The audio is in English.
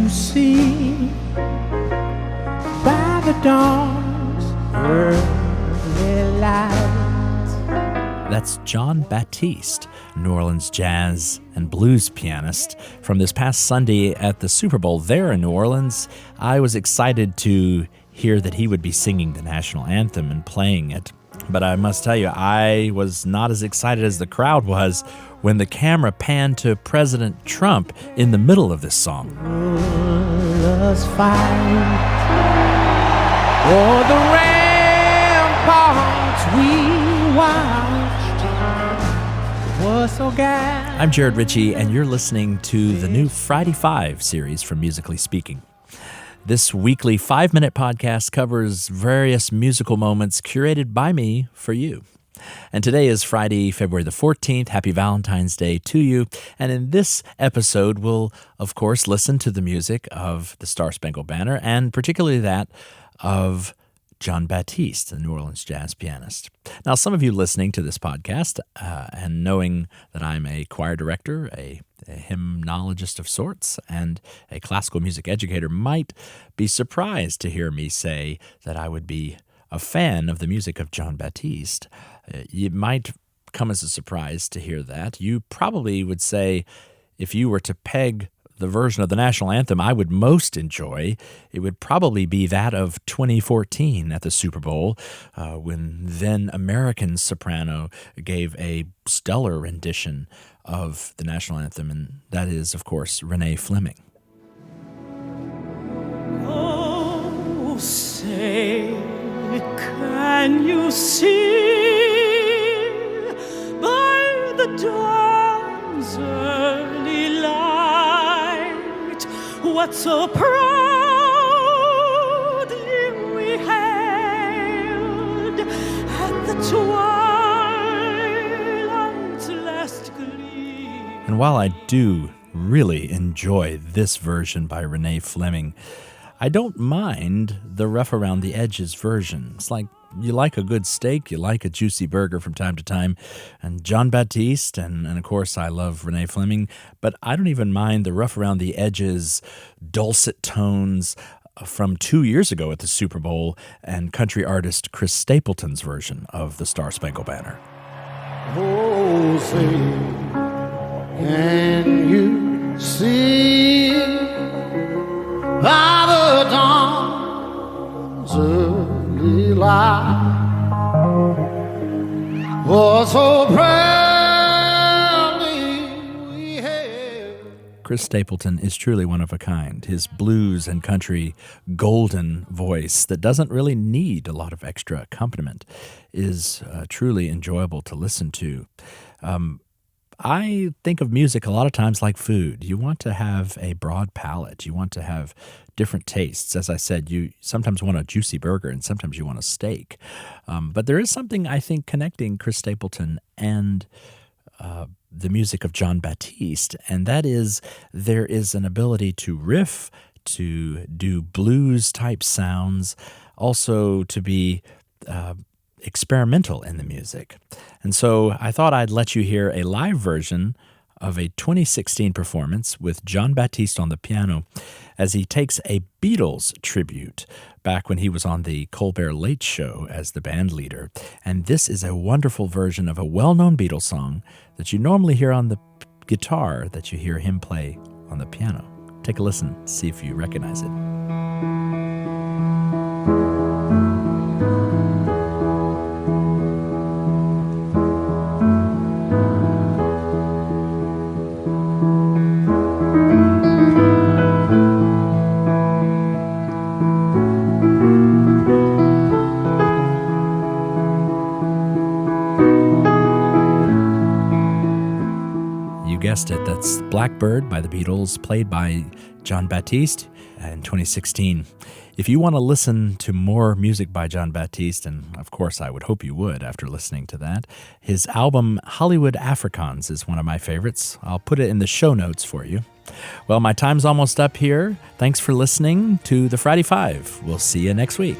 to see by the dawn's early light. That's Jon Batiste, New Orleans jazz and blues pianist. From this past Sunday at the Super Bowl there in New Orleans, I was excited to hear that he would be singing the National Anthem and playing it. But I must tell you, I was not as excited as the crowd was when the camera panned to President Trump in the middle of this song. Let's fight for the ramparts we watched. Was so glad. I'm Jarrod Richey, and you're listening to the new Friday 5 series from Musically Speaking. This weekly 5-minute podcast covers various musical moments curated by me for you. And today is Friday, February the 14th. Happy Valentine's Day to you. And in this episode, we'll, of course, listen to the music of the Star-Spangled Banner, and particularly that of Jon Batiste, the New Orleans jazz pianist. Now, some of you listening to this podcast and knowing that I'm a choir director, a hymnologist of sorts, and a classical music educator might be surprised to hear me say that I would be a fan of the music of Jon Batiste. It might come as a surprise to hear that. You probably would say, if you were to peg the version of the National Anthem I would most enjoy, it would probably be that of 2014 at the Super Bowl, when then American soprano gave a stellar rendition of the National Anthem, and that is, of course, Renee Fleming. Oh, say, can you see by the dawn's early light what so proudly we hailed at the twilight's last gleam? And while I do really enjoy this version by Renee Fleming, I don't mind the rough around the edges version. It's like you like a good steak, you like a juicy burger from time to time. And Jon Batiste, and of course I love Renee Fleming, but I don't even mind the rough around the edges, dulcet tones from 2 years ago at the Super Bowl and country artist Chris Stapleton's version of the Star-Spangled Banner. Oh, say, can you see by the dawn's early light was so proudly we hailed? Chris Stapleton is truly one of a kind. His blues and country golden voice that doesn't really need a lot of extra accompaniment is truly enjoyable to listen to. I think of music a lot of times like food. You want to have a broad palate. You want to have different tastes. As I said, you sometimes want a juicy burger and sometimes you want a steak. But there is something, I think, connecting Chris Stapleton and the music of Jon Batiste, and that is there is an ability to riff, to do blues-type sounds, also to be experimental in the music. And so I thought I'd let you hear a live version of a 2016 performance with Jon Batiste on the piano as he takes a Beatles tribute back when he was on the Colbert Late Show as the band leader. And this is a wonderful version of a well-known Beatles song that you normally hear on the guitar that you hear him play on the piano. Take a listen, see if you recognize it. Guessed it, that's Blackbird by the Beatles, played by Jon Batiste in 2016. If you want to listen to more music by Jon Batiste, and of course I would hope you would after listening to that, his album Hollywood Afrikaans is one of my favorites. I'll put it in the show notes for you. Well, my time's almost up here. Thanks for listening to the Friday 5. We'll see you next week.